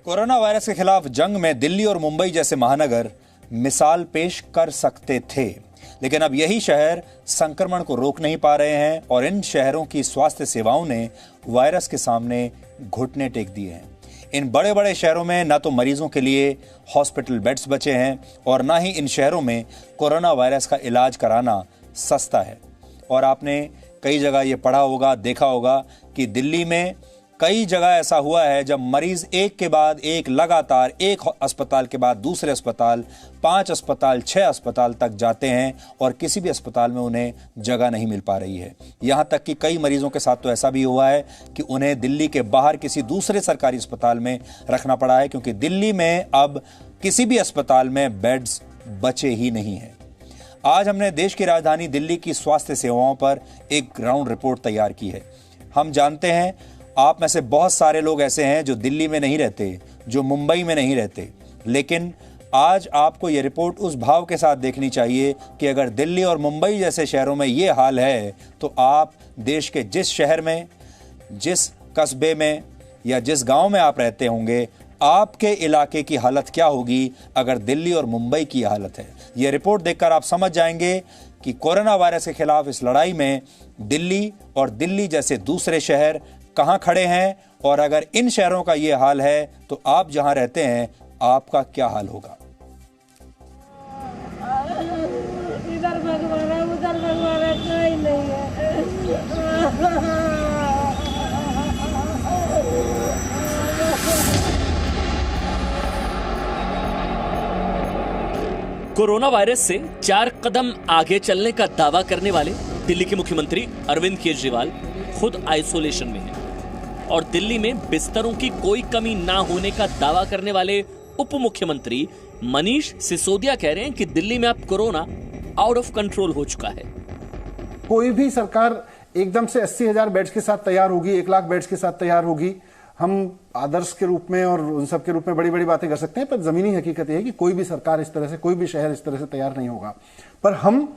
Corona virus के खिलाफ जंग में दिल्ली और मुंबई जैसे महानगर मिसाल पेश कर सकते थे, लेकिन अब यही शहर संक्रमण को रोक नहीं पा रहे हैं और इन शहरों की स्वास्थ्य सेवाओं ने वायरस के सामने घुटने टेक दिए हैं। इन बड़े बड़े शहरों में ना तो मरीजों के लिए हॉस्पिटल बेड्स बचे हैं और ना ही इन शहरों में कोरोना वायरस का इलाज कराना सस्ता है। और आपने कई जगह ये पढ़ा होगा, देखा होगा कि दिल्ली में कई जगह ऐसा हुआ है जब मरीज एक के बाद एक लगातार एक अस्पताल के बाद दूसरे अस्पताल, 5 अस्पताल, 6 अस्पताल तक जाते हैं और किसी भी अस्पताल में उन्हें जगह नहीं मिल पा रही है। यहां तक कि कई मरीजों के साथ तो ऐसा भी हुआ है कि उन्हें दिल्ली के बाहर किसी दूसरे सरकारी अस्पताल में रखना पड़ा है, क्योंकि दिल्ली में अब किसी भी अस्पताल में बेड्स बचे ही नहीं हैं। आज हमने देश की राजधानी दिल्ली की स्वास्थ्य सेवाओं पर एक ग्राउंड रिपोर्ट तैयार की है। हम जानते हैं आप में से बहुत सारे लोग ऐसे हैं जो दिल्ली में नहीं रहते, जो मुंबई में नहीं रहते, लेकिन आज आपको यह रिपोर्ट उस भाव के साथ देखनी चाहिए कि अगर दिल्ली और मुंबई जैसे शहरों में यह हाल है तो आप देश के जिस शहर में, जिस कस्बे में या जिस गांव में आप रहते होंगे, आपके इलाके की हालत क्या होगी अगर दिल्ली और मुंबई की हालत है। यह रिपोर्ट देखकर आप समझ जाएंगे कि कोरोना वायरस के खिलाफ इस लड़ाई में दिल्ली और दिल्ली जैसे दूसरे शहर कहां खड़े हैं और अगर इन शहरों का यह हाल है तो आप जहां रहते हैं आपका क्या हाल होगा। इधर भगवान है, उधर भगवान है, कोई नहीं है। कोरोना वायरस से 4 कदम आगे चलने का दावा करने वाले दिल्ली के मुख्यमंत्री अरविंद केजरीवाल खुद आइसोलेशन में हैं और दिल्ली में बिस्तरों की कोई कमी ना होने का दावा करने वाले उप मुख्यमंत्री मनीष सिसोदिया कह रहे हैं कि दिल्ली में अब कोरोना आउट ऑफ कंट्रोल हो चुका है। कोई भी सरकार एकदम से 80,000 बेड्स के साथ तैयार होगी, 1 लाख बेड्स के साथ तैयार होगी, हम आदर्श के रूप में और उन सब के रूप में बड़ी बड़ी बातें कर सकते हैं, पर जमीनी हकीकत यह है कि कोई भी सरकार इस तरह से, कोई भी शहर इस तरह से तैयार नहीं होगा। पर हम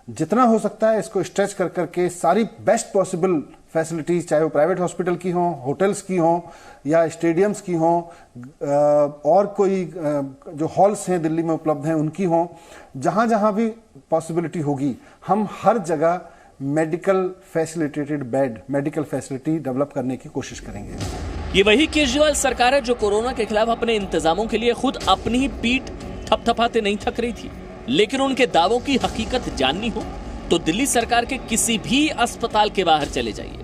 जितना हो सकता है इसको स्ट्रेच कर करके सारी बेस्ट पॉसिबल फैसिलिटीज, चाहे वो प्राइवेट हॉस्पिटल की हो, होटल्स की हो या स्टेडियम्स की हो, और कोई जो हॉल्स हैं दिल्ली में उपलब्ध हैं उनकी हो, जहां जहां भी पॉसिबिलिटी होगी हम हर जगह medical facilitated bed, medical facility develop करने की कोशिश करेंगे। ये वही केजरीवाल सरकार है जो कोरोना के खिलाफ अपने इंतजामों के लिए खुद अपनी ही पीठ थपथपाते नहीं थक रही थी, लेकिन उनके दावों की हकीकत जाननी हो तो दिल्ली सरकार के किसी भी अस्पताल के बाहर चले जाइए।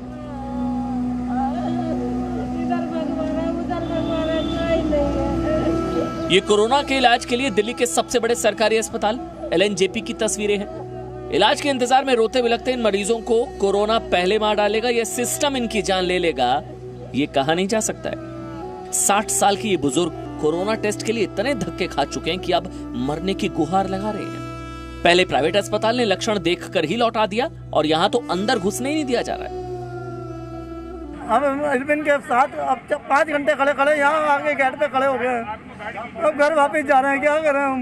ये कोरोना के इलाज के लिए दिल्ली के सबसे बड़े सरकारी अस्पताल LNJP की तस्वीरें हैं। इलाज के इंतजार में रोते बिलखते इन मरीजों को कोरोना पहले मार डालेगा या सिस्टम इनकी जान ले लेगा, ये कहा नहीं जा सकता है। 60 साल की ये बुजुर्ग कोरोना टेस्ट के लिए इतने धक्के खा चुके हैं कि अब मरने की गुहार लगा रहे हैं। पहले प्राइवेट अस्पताल ने लक्षण देखकर ही लौटा दिया और यहाँ तो अंदर घुसने ही नहीं दिया जा रहा है। हम हस्बैंड के साथ अब 5 घंटे खड़े यहाँ आगे गेट पे खड़े हो गए, अब घर वापस जा रहे हैं, क्या करें हम।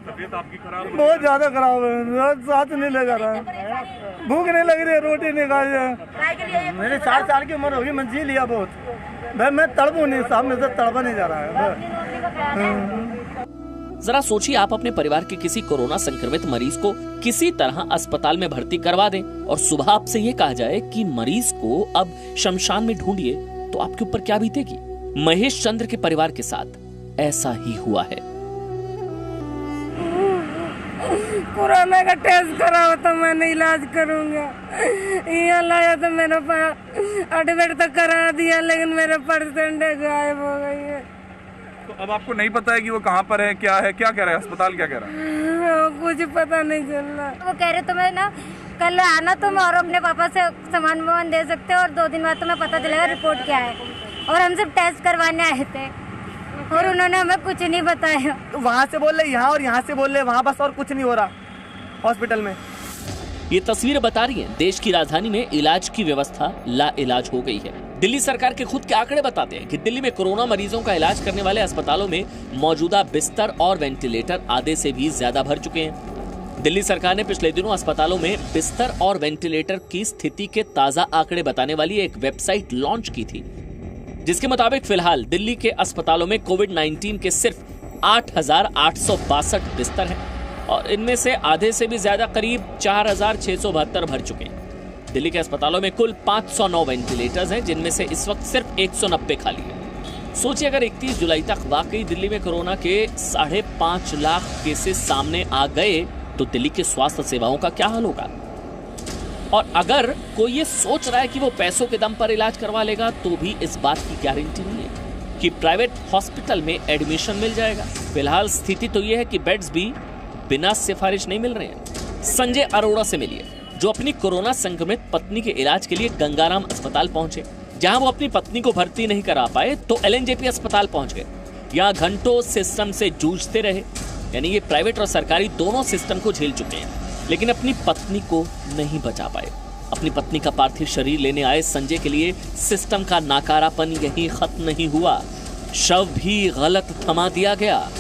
तबीयत आपकी खराब, बहुत ज्यादा खराब है, साथ नहीं ले जा रहा है, भूख नहीं लग रही है, रोटी नहीं खाई है। मेरी 60 साल की उम्र होगी, मैं जी लिया बहुत, मैं तड़पू नहीं, साहब मेरे से तड़पा नहीं जा रहा है। जरा सोचिए, आप अपने परिवार के किसी कोरोना संक्रमित मरीज को किसी तरह अस्पताल में भर्ती करवा दें और सुबह आपसे ये कहा जाए कि मरीज को अब शमशान में ढूंढिए, तो आपके ऊपर क्या बीतेगी। महेश चंद्र के परिवार के साथ ऐसा ही हुआ है। कोरोना का टेस्ट कराओ तो मैंने इलाज करूंगा, यहाँ लाया तो मेरा एडमिट तो करा दिया, लेकिन मेरा परसेंट गायब हो गई है। तो अब आपको नहीं पता है कि वो कहाँ पर है, क्या है, क्या कह रहा है अस्पताल, क्या कह रहा है? कुछ पता नहीं चल रहा। वो कह रहे तुम्हें ना कल आना तुम और अपने पापा से सामान दे सकते हो और 2 दिन बाद तुम्हें पता चलेगा रिपोर्ट क्या है। और हम सब टेस्ट करवाने आए थे और उन्होंने हमें कुछ नहीं बताया। तो वहाँ से बोल रहे यहाँ और यहाँ से बोल रहे वहाँ, बस और कुछ नहीं हो रहा हॉस्पिटल में। ये तस्वीरें बता रही हैं देश की राजधानी में इलाज की व्यवस्था लाइलाज हो गई है। दिल्ली सरकार के खुद के आंकड़े बताते हैं कि दिल्ली में कोरोना मरीजों का इलाज करने वाले अस्पतालों में मौजूदा बिस्तर और वेंटिलेटर आधे से भी ज्यादा भर चुके हैं। दिल्ली सरकार ने पिछले दिनों अस्पतालों में बिस्तर और वेंटिलेटर की स्थिति के ताजा आंकड़े बताने वाली एक वेबसाइट लॉन्च की थी। जिसके मुताबिक फिलहाल दिल्ली के अस्पतालों में कोविड-19 के सिर्फ 8,862 बिस्तर हैं और इनमें से आधे से भी ज्यादा करीब 4,672 भर चुके हैं। दिल्ली के अस्पतालों में कुल 509 वेंटिलेटर्स हैं, जिनमें से इस वक्त सिर्फ 190 खाली है। सोचिए अगर 31 जुलाई तक वाकई दिल्ली में कोरोना के 5.5 लाख केसेस सामने आ गए तो दिल्ली के स्वास्थ्य सेवाओं का क्या हाल होगा। और अगर कोई ये सोच रहा है कि वो पैसों के दम पर इलाज करवा लेगा तो भी इस बात की गारंटी नहीं है कि प्राइवेट हॉस्पिटल में एडमिशन मिल जाएगा। फिलहाल स्थिति तो ये है कि बेड्स भी बिना सिफारिश नहीं मिल रहे हैं। संजय अरोड़ा से मिलिए, जो अपनी कोरोना संक्रमित पत्नी के इलाज के लिए गंगाराम अस्पताल पहुंचे। जहां वो अपनी पत्नी को भर्ती नहीं करा पाए तो LNJP अस्पताल पहुंच गए। यहाँ घंटों सिस्टम से जूझते रहे, यानी ये प्राइवेट और सरकारी दोनों सिस्टम को झेल चुके हैं, लेकिन अपनी पत्नी को नहीं बचा पाए। अपनी पत्नी का पार्थिव शरीर लेने आए संजय के लिए सिस्टम का नाकारापन यही खत्म नहीं हुआ, शव भी गलत थमा दिया गया।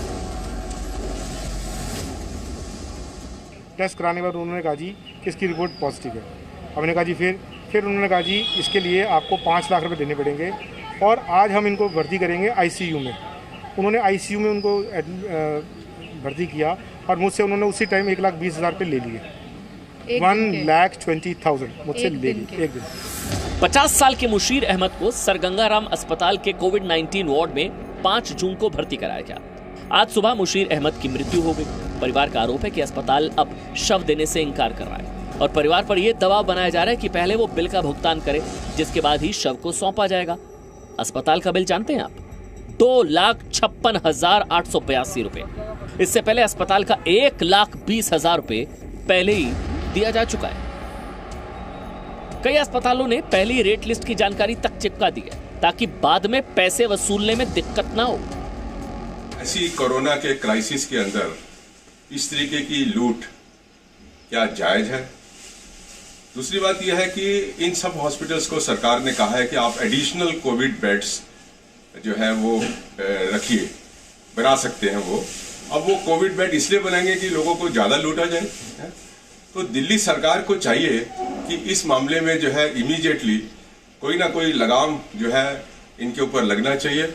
टेस्ट कराने के बाद उन्होंने कहा जी कि इसकी रिपोर्ट पॉजिटिव है। हमने कहा जी फिर उन्होंने कहा जी इसके लिए आपको 5 लाख रुपए देने पड़ेंगे और आज हम इनको भर्ती करेंगे ICU में। उन्होंने ICU में उनको भर्ती किया और मुझसे उन्होंने उसी टाइम 1,20,000 रुपये ले लिए। 1,20,000 मुझसे ले लिए एक दिन। 50 साल के मुशीर अहमद को सर गंगाराम अस्पताल के कोविड-19 वार्ड में 5 जून को भर्ती कराया गया। आज सुबह मुशीर अहमद की मृत्यु हो गई। परिवार का आरोप है कि अस्पताल अब शव देने से इनकार कर रहा है और परिवार पर यह दबाव बनाया जा रहा है कि पहले वो बिल का भुगतान करे, जिसके बाद ही शव को सौंपा जाएगा। अस्पताल का बिल जानते हैं आप? 2,56,882 रुपए। इससे पहले अस्पताल का 1,20,000 रुपए पहले ही दिया जा चुका है। कई अस्पतालों ने पहली रेट लिस्ट की जानकारी तक चिपका दी है ताकि बाद में पैसे वसूलने में दिक्कत ना हो। ऐसी कोरोना के क्राइसिस के अंदर इस तरीके की लूट क्या जायज है? दूसरी बात यह है कि इन सब हॉस्पिटल्स को सरकार ने कहा है कि आप एडिशनल कोविड बेड्स जो है वो रखिए, बना सकते हैं वो। अब वो कोविड बेड इसलिए बनाएंगे कि लोगों को ज्यादा लूटा जाए। तो दिल्ली सरकार को चाहिए कि इस मामले में जो है इमीडिएटली कोई ना कोई लगाम जो है इनके ऊपर लगना चाहिए।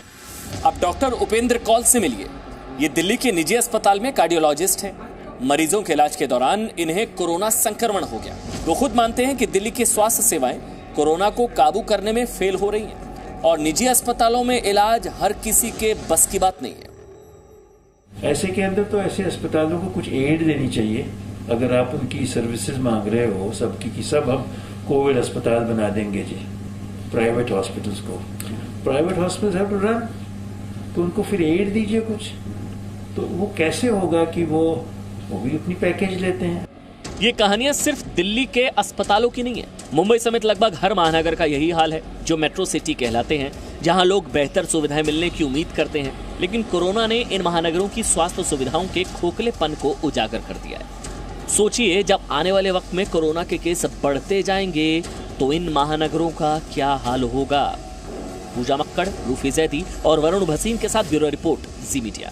अब डॉक्टर उपेंद्र कौल से मिलिए। ये दिल्ली के निजी अस्पताल में कार्डियोलॉजिस्ट हैं। मरीजों के इलाज के दौरान इन्हें कोरोना संक्रमण हो गया। वो खुद मानते हैं कि दिल्ली की स्वास्थ्य सेवाएं कोरोना को काबू करने में फेल हो रही हैं और निजी अस्पतालों में इलाज हर किसी के बस की बात नहीं है। ऐसे के अंदर तो ऐसे अस्पतालों को कुछ एड देनी चाहिए। अगर आप उनकी सर्विसेज मांग रहे हो सबकी की सब हम कोविड अस्पताल बना देंगे जी प्राइवेट हॉस्पिटल्स को। Private hospitals have to run, तो उनको फिर एड दीजिए कुछ। तो वो कैसे होगा कि वो भी अपनी पैकेज लेते हैं। ये कहानियां सिर्फ दिल्ली के अस्पतालों की नहीं है। मुंबई समेत लगभग हर महानगर का यही हाल है, जो मेट्रो सिटी कहलाते हैं, जहां लोग बेहतर सुविधाएं मिलने की उम्मीद करते हैं। लेकिन कोरोना ने इन महानगरों की स्वास्थ्य सुविधाओं के खोखलेपन को उजागर कर दिया है। सोचिए जब आने वाले वक्त में कोरोना के केस बढ़ते जाएंगे तो इन महानगरों का क्या हाल होगा। पूजा मक्कड़, रूफी जैदी और वरुण भसीन के साथ ब्यूरो रिपोर्ट, जी मीडिया।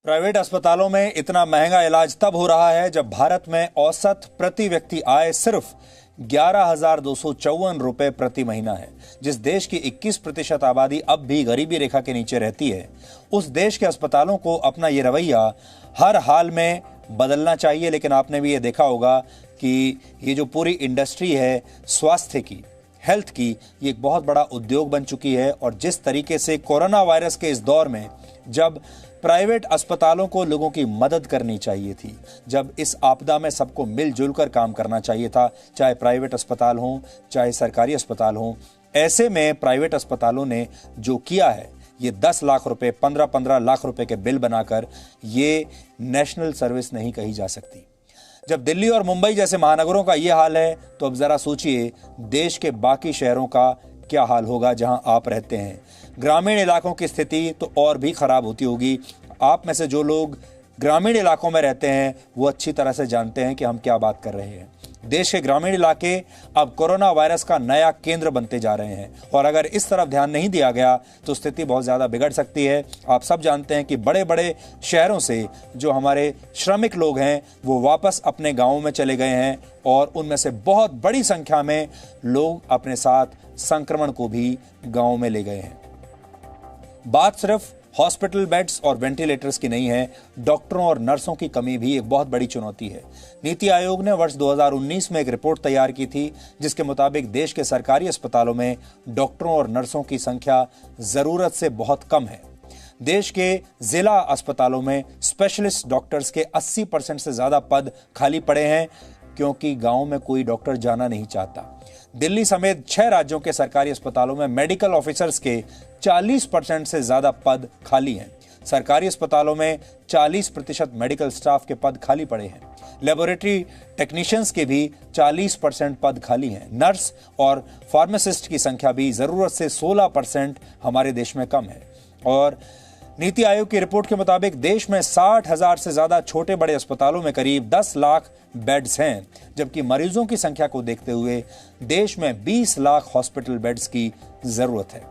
प्राइवेट अस्पतालों में इतना महंगा इलाज तब हो रहा है जब भारत में औसत प्रति व्यक्ति आय सिर्फ 11,254 रुपए प्रति महीना है। जिस देश की 21% आबादी अब भी गरीबी रेखा के नीचे रहती है, उस देश के अस्पतालों को अपना ये रवैया हर हाल में बदलना चाहिए। लेकिन आपने भी ये देखा होगा कि ये जो पूरी इंडस्ट्री है स्वास्थ्य की, हेल्थ की, ये एक बहुत बड़ा उद्योग बन चुकी है। और जिस तरीके से कोरोना वायरस के इस दौर में जब प्राइवेट अस्पतालों को लोगों की मदद करनी चाहिए थी, जब इस आपदा में सबको मिलजुल कर काम करना चाहिए था, चाहे प्राइवेट अस्पताल हो चाहे सरकारी अस्पताल हो, ऐसे में प्राइवेट अस्पतालों ने जो किया है, ये 10 लाख रुपए 15-15 लाख रुपए के बिल बनाकर, ये नेशनल सर्विस नहीं कही जा सकती। जब दिल्ली और मुंबई जैसे महानगरों का ये हाल है तो अब जरा सोचिए देश के बाकी शहरों का क्या हाल होगा जहां आप रहते हैं। ग्रामीण इलाकों की स्थिति तो और भी खराब होती होगी। आप में से जो लोग ग्रामीण इलाकों में रहते हैं वो अच्छी तरह से जानते हैं कि हम क्या बात कर रहे हैं। देश के ग्रामीण इलाके अब कोरोना वायरस का नया केंद्र बनते जा रहे हैं और अगर इस तरफ ध्यान नहीं दिया गया तो स्थिति बहुत ज्यादा बिगड़ सकती है। आप सब जानते हैं कि बड़े बड़े शहरों से जो हमारे श्रमिक लोग हैं वो वापस अपने गांवों में चले गए हैं और उनमें से बहुत बड़ी संख्या में लोग अपने साथ संक्रमण को भी गांवों में ले गए हैं। बात सिर्फ हॉस्पिटल बेड्स और वेंटिलेटर्स की नहीं है, डॉक्टरों और नर्सों की कमी भी एक बहुत बड़ी चुनौती है। नीति आयोग ने वर्ष 2019 में एक रिपोर्ट तैयार की थी जिसके मुताबिक देश के सरकारी अस्पतालों में डॉक्टरों और नर्सों की संख्या जरूरत से बहुत कम है। देश के जिला अस्पतालों में स्पेशलिस्ट डॉक्टर्स के 80% से ज्यादा पद खाली पड़े हैं क्योंकि गांव में कोई डॉक्टर जाना नहीं चाहता। दिल्ली समेत 6 राज्यों के सरकारी अस्पतालों में मेडिकल ऑफिसर्स के 40% से ज्यादा पद खाली हैं। सरकारी अस्पतालों में 40% मेडिकल स्टाफ के पद खाली पड़े हैं। लेबोरेटरी टेक्नीशियंस के भी 40% पद खाली हैं। नर्स और फार्मासिस्ट की संख्या भी जरूरत से 16% हमारे देश में कम है। और नीति आयोग की रिपोर्ट के मुताबिक देश में 60,000 से ज्यादा छोटे बड़े अस्पतालों में करीब 10 लाख बेड्स हैं, जबकि मरीजों की संख्या को देखते हुए देश में 20 लाख हॉस्पिटल बेड्स की जरूरत है।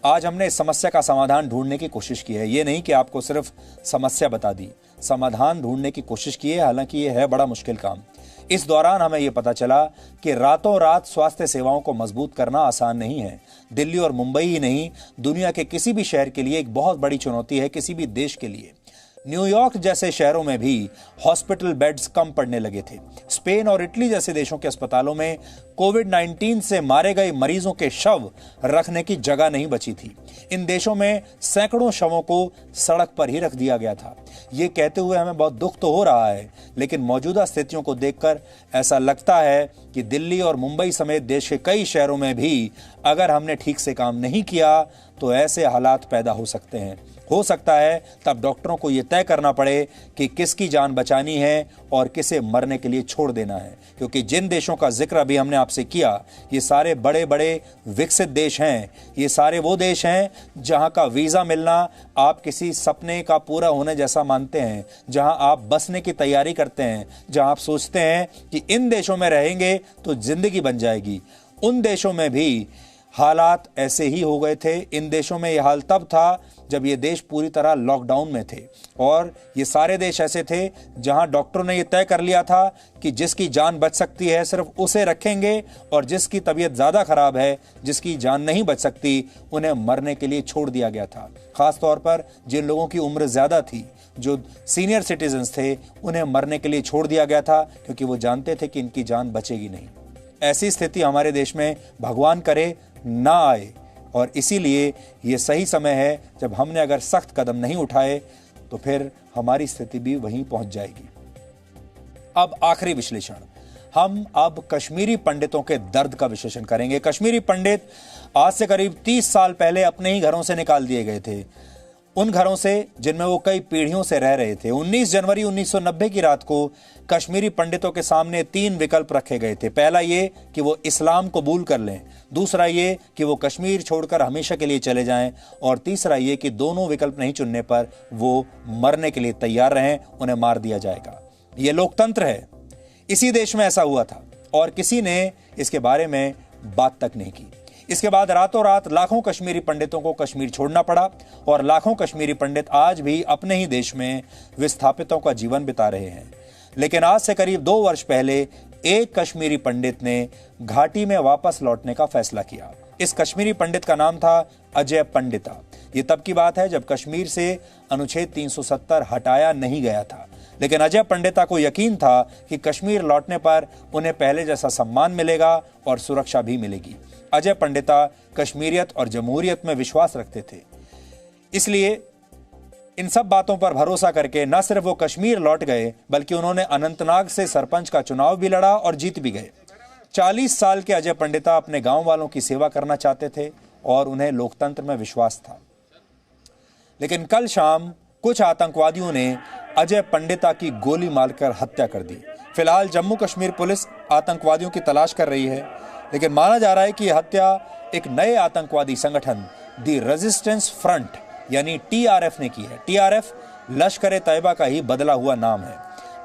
आज हमने इस समस्या का समाधान ढूंढने की कोशिश की है। ये नहीं कि आपको सिर्फ समस्या बता दी, समाधान ढूंढने की कोशिश की है, हालांकि ये है बड़ा मुश्किल काम। इस दौरान हमें यह पता चला कि रातों रात स्वास्थ्य सेवाओं को मजबूत करना आसान नहीं है। दिल्ली और मुंबई ही नहीं, दुनिया के किसी भी शहर के लिए एक बहुत बड़ी चुनौती है, किसी भी देश के लिए। न्यूयॉर्क जैसे शहरों में भी हॉस्पिटल बेड्स कम पड़ने लगे थे। स्पेन और इटली जैसे देशों के अस्पतालों में कोविड-19 से मारे गए मरीजों के शव रखने की जगह नहीं बची थी। इन देशों में सैकड़ों शवों को सड़क पर ही रख दिया गया था। ये कहते हुए हमें बहुत दुख तो हो रहा है, लेकिन मौजूदा स्थितियों को देखकर ऐसा लगता है कि दिल्ली और मुंबई समेत देश के कई शहरों में भी अगर हमने ठीक से काम नहीं किया तो ऐसे हालात पैदा हो सकते हैं। हो सकता है तब डॉक्टरों को यह तय करना पड़े कि किसकी जान बचानी है और किसे मरने के लिए छोड़ देना है, क्योंकि जिन देशों का जिक्र अभी हमने आपसे किया ये सारे बड़े बड़े विकसित देश हैं। ये सारे वो देश हैं जहां का वीजा मिलना आप किसी सपने का पूरा होने जैसा मानते हैं, जहां आप बसने की तैयारी करते हैं, जहां आप सोचते हैं कि इन देशों में रहेंगे तो जिंदगी बन जाएगी। उन देशों में भी हालात ऐसे ही हो गए थे। इन देशों में यह हाल तब था जब ये देश पूरी तरह लॉकडाउन में थे और ये सारे देश ऐसे थे जहां डॉक्टरों ने यह तय कर लिया था कि जिसकी जान बच सकती है सिर्फ उसे रखेंगे और जिसकी तबीयत ज्यादा खराब है, जिसकी जान नहीं बच सकती, उन्हें मरने के लिए छोड़ दिया गया था। खासतौर पर जिन लोगों की उम्र ज्यादा थी, जो सीनियर सिटीजन्स थे, उन्हें मरने के लिए छोड़ दिया गया था क्योंकि वो जानते थे कि इनकी जान बचेगी नहीं। ऐसी स्थिति हमारे देश में भगवान करे ना आए और इसीलिए ये सही समय है जब हमने अगर सख्त कदम नहीं उठाए तो फिर हमारी स्थिति भी वहीं पहुंच जाएगी। अब आखिरी विश्लेषण, हम अब कश्मीरी पंडितों के दर्द का विश्लेषण करेंगे। कश्मीरी पंडित आज से करीब 30 साल पहले अपने ही घरों से निकाल दिए गए थे, उन घरों से जिनमें वो कई पीढ़ियों से रह रहे थे। 19 जनवरी 1990 की रात को कश्मीरी पंडितों के सामने 3 विकल्प रखे गए थे। पहला ये कि वो इस्लाम कबूल कर लें, दूसरा ये कि वो कश्मीर छोड़कर हमेशा के लिए चले जाएं और तीसरा ये कि दोनों विकल्प नहीं चुनने पर वो मरने के लिए तैयार रहें, उन्हें मार दिया जाएगा। ये लोकतंत्र है। इसी देश में ऐसा हुआ था और किसी ने इसके बारे में बात तक नहीं की। इसके बाद रातों रात लाखों कश्मीरी पंडितों को कश्मीर छोड़ना पड़ा और लाखों कश्मीरी पंडित आज भी अपने ही देश में विस्थापितों का जीवन बिता रहे हैं। लेकिन आज से करीब 2 वर्ष पहले एक कश्मीरी पंडित ने घाटी में वापस लौटने का फैसला किया। इस कश्मीरी पंडित का नाम था अजय पंडिता। ये तब की बात है जब कश्मीर से अनुच्छेद 370 हटाया नहीं गया था, लेकिन अजय पंडिता को यकीन था कि कश्मीर लौटने पर उन्हें पहले जैसा सम्मान मिलेगा और सुरक्षा भी मिलेगी। अजय पंडिता कश्मीरियत और जमहूरियत में विश्वास रखते थे, इसलिए इन सब बातों पर भरोसा करके न सिर्फ वो कश्मीर लौट गए बल्कि उन्होंने अनंतनाग से सरपंच का चुनाव भी लड़ा और जीत भी गए। 40 साल के अजय पंडिता अपने गांव वालों की सेवा करना चाहते थे और उन्हें लोकतंत्र में विश्वास था। लेकिन कल शाम कुछ आतंकवादियों ने अजय पंडिता की गोली मारकर हत्या कर दी। फिलहाल जम्मू कश्मीर पुलिस आतंकवादियों की तलाश कर रही है, लेकिन माना जा रहा है कि यह हत्या एक नए आतंकवादी संगठन दी रेजिस्टेंस फ्रंट यानी TRF ने की है। TRF लश्कर-ए-तैयबा का ही बदला हुआ नाम है।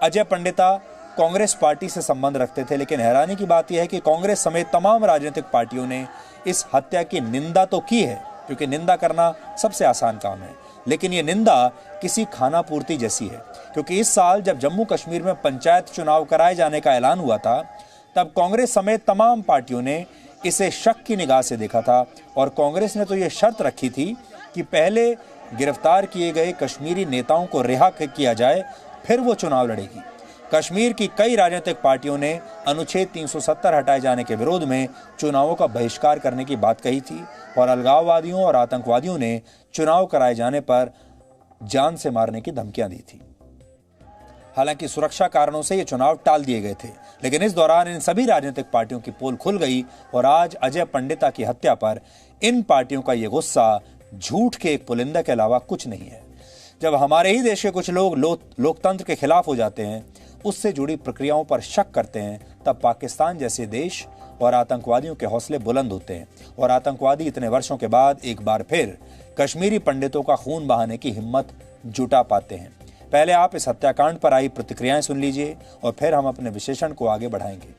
अजय पंडिता कांग्रेस पार्टी से संबंध रखते थे, लेकिन हैरानी की बात यह है कि कांग्रेस समेत तमाम राजनीतिक पार्टियों ने इस हत्या की निंदा तो की है, क्योंकि निंदा करना सबसे आसान काम है, लेकिन ये निंदा किसी खाना पूर्ति जैसी है। क्योंकि इस साल जब जम्मू कश्मीर में पंचायत चुनाव कराए जाने का ऐलान हुआ था, तब कांग्रेस समेत तमाम पार्टियों ने इसे शक की निगाह से देखा था और कांग्रेस ने तो ये शर्त रखी थी कि पहले गिरफ्तार किए गए कश्मीरी नेताओं को रिहा किया जाए, फिर वो चुनाव लड़ेगी। कश्मीर की कई राजनीतिक पार्टियों ने अनुच्छेद 370 हटाए जाने के विरोध में चुनावों का बहिष्कार करने की बात कही थी और अलगाववादियों और आतंकवादियों ने चुनाव कराए जाने पर जान से मारने की धमकियां दी थी। हालांकि सुरक्षा कारणों से ये चुनाव टाल दिए गए थे, लेकिन इस दौरान इन सभी राजनीतिक पार्टियों की पोल खुल गई और आज अजय पंडिता की हत्या पर इन पार्टियों का ये गुस्सा झूठ के एक पुलिंदा के अलावा कुछ नहीं है। जब हमारे ही देश के कुछ लोग लोकतंत्र के खिलाफ हो जाते हैं, उससे जुड़ी प्रक्रियाओं पर शक करते हैं, तब पाकिस्तान जैसे देश और आतंकवादियों के हौसले बुलंद होते हैं और आतंकवादी इतने वर्षों के बाद एक बार फिर कश्मीरी पंडितों का खून बहाने की हिम्मत जुटा पाते हैं। पहले आप इस हत्याकांड पर आई प्रतिक्रियाएं सुन लीजिए और फिर हम अपने विश्लेषण को आगे बढ़ाएंगे।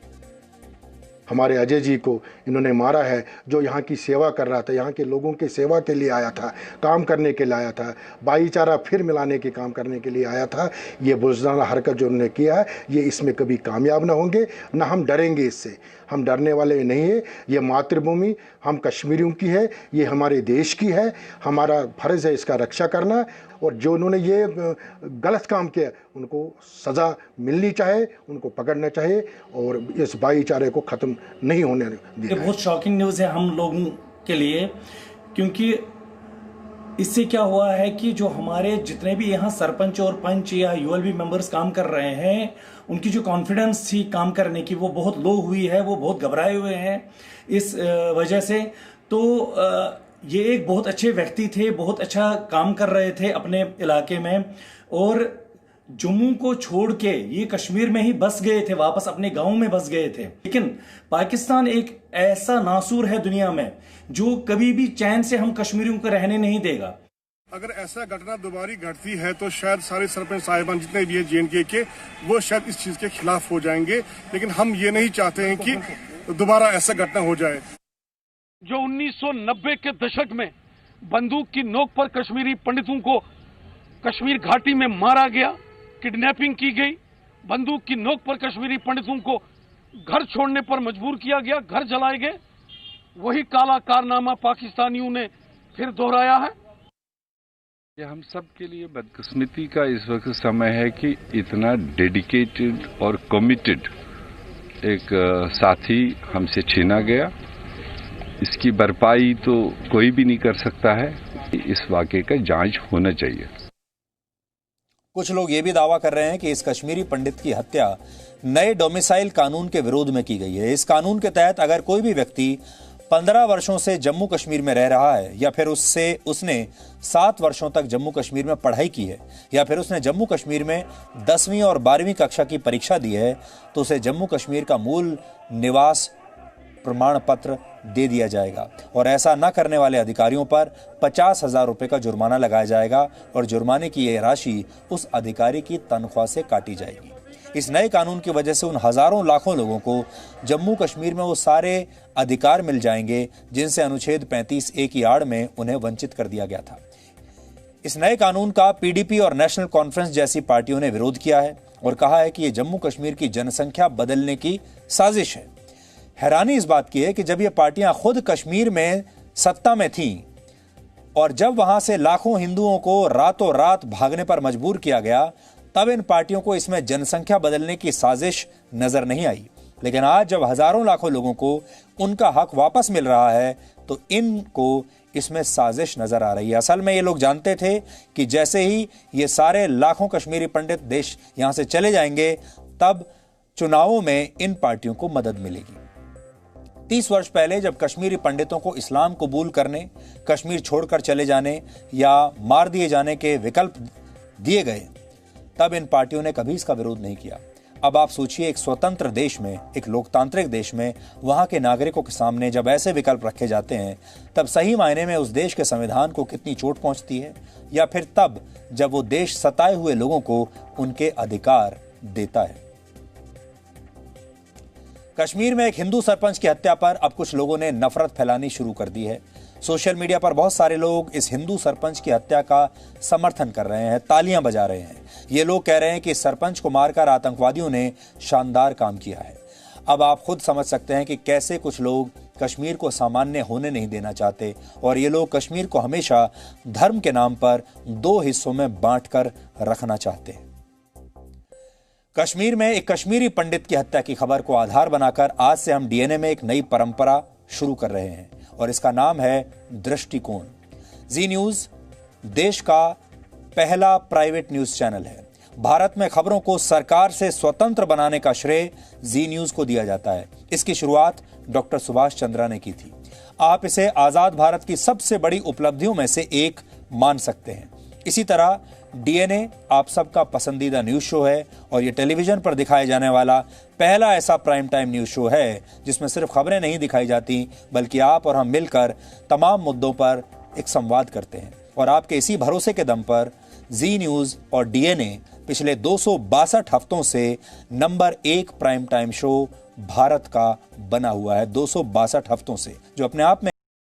हमारे अजय जी को इन्होंने मारा है, जो यहाँ की सेवा कर रहा था, यहाँ के लोगों की सेवा के लिए आया था, काम करने के लिए आया था, भाईचारा फिर मिलाने के काम करने के लिए आया था। ये बुज़दिलाना हरकत जो उन्होंने किया है, ये इसमें कभी कामयाब ना होंगे, ना हम डरेंगे इससे। हम डरने वाले नहीं है। ये मातृभूमि हम कश्मीरियों की है, ये हमारे देश की है, हमारा फर्ज है इसका रक्षा करना। और जो उन्होंने ये गलत काम किया, उनको सज़ा मिलनी चाहिए, उनको पकड़ना चाहिए और इस भाईचारे को ख़त्म नहीं होने दिया। ये बहुत शॉकिंग न्यूज़ है हम लोगों के लिए, क्योंकि इससे क्या हुआ है कि जो हमारे जितने भी यहाँ सरपंच और पंच या यूएलबी मेंबर्स काम कर रहे हैं, उनकी जो कॉन्फिडेंस थी काम करने की, वो बहुत लो हुई है, वो बहुत घबराए हुए हैं इस वजह से। तो ये एक बहुत अच्छे व्यक्ति थे, बहुत अच्छा काम कर रहे थे अपने इलाके में, और जम्मू को छोड़ के ये कश्मीर में ही बस गए थे, वापस अपने गांव में बस गए थे। लेकिन पाकिस्तान एक ऐसा नासूर है दुनिया में जो कभी भी चैन से हम कश्मीरियों को रहने नहीं देगा। अगर ऐसा घटना दोबारा घटती है तो शायद सारे सरपंच साहिबान जितने भी है JNK के, वो शायद इस चीज के खिलाफ हो जाएंगे, लेकिन हम ये नहीं चाहते हैं कि दोबारा ऐसा घटना हो जाए। जो 1990 के दशक में बंदूक की नोक पर कश्मीरी पंडितों को कश्मीर घाटी में मारा गया, किडनैपिंग की गई, बंदूक की नोक पर कश्मीरी पंडितों को घर छोड़ने पर मजबूर किया गया, घर जलाए गए, वही काला कारनामा पाकिस्तानियों ने फिर दोहराया है। ये हम सब के लिए बदकिस्मती का इस वक्त समय है कि इतना डेडिकेटेड और कमिटेड एक साथी हमसे छीना गया। इसकी भरपाई तो कोई भी नहीं कर सकता है। इस वाकये का जांच होना चाहिए। कुछ लोग ये भी दावा कर रहे हैं कि इस कश्मीरी पंडित की हत्या नए डोमिसाइल कानून के विरोध में की गई है। इस कानून के तहत अगर कोई भी व्यक्ति 15 वर्षों से जम्मू कश्मीर में रह रहा है, या फिर उसने 7 वर्षों तक जम्मू कश्मीर में पढ़ाई की है, या फिर उसने जम्मू कश्मीर में 10वीं और 12वीं कक्षा की परीक्षा दी है, तो उसे जम्मू कश्मीर का मूल निवास प्रमाण पत्र दे दिया जाएगा और ऐसा न करने वाले अधिकारियों पर 50,000 रुपए का जुर्माना लगाया जाएगा और जुर्माने की यह राशि उस अधिकारी की तनख्वाह से काटी जाएगी। इस नए कानून की वजह से उन हजारों लाखों लोगों को जम्मू कश्मीर में वो सारे अधिकार मिल जाएंगे जिनसे अनुच्छेद 35A की आड़ में उन्हें वंचित कर दिया गया था। इस नए कानून का PDP और नेशनल कॉन्फ्रेंस जैसी पार्टियों ने विरोध किया है और कहा है कि यह जम्मू कश्मीर की जनसंख्या बदलने की साजिश है। हैरानी इस बात की है कि जब ये पार्टियां खुद कश्मीर में सत्ता में थीं और जब वहां से लाखों हिंदुओं को रातों रात भागने पर मजबूर किया गया, तब इन पार्टियों को इसमें जनसंख्या बदलने की साजिश नजर नहीं आई। लेकिन आज जब हजारों लाखों लोगों को उनका हक वापस मिल रहा है, तो इनको इसमें साजिश नजर आ रही है। असल में ये लोग जानते थे कि जैसे ही ये सारे लाखों कश्मीरी पंडित देश यहां से चले जाएंगे, तब चुनावों में इन पार्टियों को मदद मिलेगी। 30 वर्ष पहले जब कश्मीरी पंडितों को इस्लाम कबूल करने, कश्मीर छोड़कर चले जाने या मार दिए जाने के विकल्प दिए गए, तब इन पार्टियों ने कभी इसका विरोध नहीं किया। अब आप सोचिए, एक स्वतंत्र देश में, एक लोकतांत्रिक देश में वहां के नागरिकों के सामने जब ऐसे विकल्प रखे जाते हैं, तब सही मायने में उस देश के संविधान को कितनी चोट पहुंचती है, या फिर तब जब वो देश सताए हुए लोगों को उनके अधिकार देता है। कश्मीर में एक हिंदू सरपंच की हत्या पर अब कुछ लोगों ने नफरत फैलानी शुरू कर दी है। सोशल मीडिया पर बहुत सारे लोग इस हिंदू सरपंच की हत्या का समर्थन कर रहे हैं, तालियां बजा रहे हैं। ये लोग कह रहे हैं कि सरपंच को मारकर आतंकवादियों ने शानदार काम किया है। अब आप खुद समझ सकते हैं कि कैसे कुछ लोग कश्मीर को सामान्य होने नहीं देना चाहते और ये लोग कश्मीर को हमेशा धर्म के नाम पर दो हिस्सों में बांटकर रखना चाहते हैं। कश्मीर में एक कश्मीरी पंडित की हत्या की खबर को आधार बनाकर आज से हम डीएनए में एक नई परंपरा शुरू कर रहे हैं और इसका नाम है दृष्टिकोण। जी न्यूज देश का पहला प्राइवेट न्यूज चैनल है। भारत में खबरों को सरकार से स्वतंत्र बनाने का श्रेय जी न्यूज को दिया जाता है। इसकी शुरुआत डॉक्टर सुभाष चंद्रा ने की थी। आप इसे आजाद भारत की सबसे बड़ी उपलब्धियों में से एक मान सकते हैं। इसी तरह डीएनए आप सबका पसंदीदा न्यूज शो है और यह टेलीविजन पर दिखाए जाने वाला पहला ऐसा प्राइम टाइम न्यूज शो है जिसमें सिर्फ खबरें नहीं दिखाई जाती बल्कि आप और हम मिलकर तमाम मुद्दों पर एक संवाद करते हैं। और आपके इसी भरोसे के दम पर जी न्यूज और डीएनए पिछले 262 हफ्तों से number 1 prime time show Bharat का बना हुआ है। 262 हफ्तों से, जो अपने आप में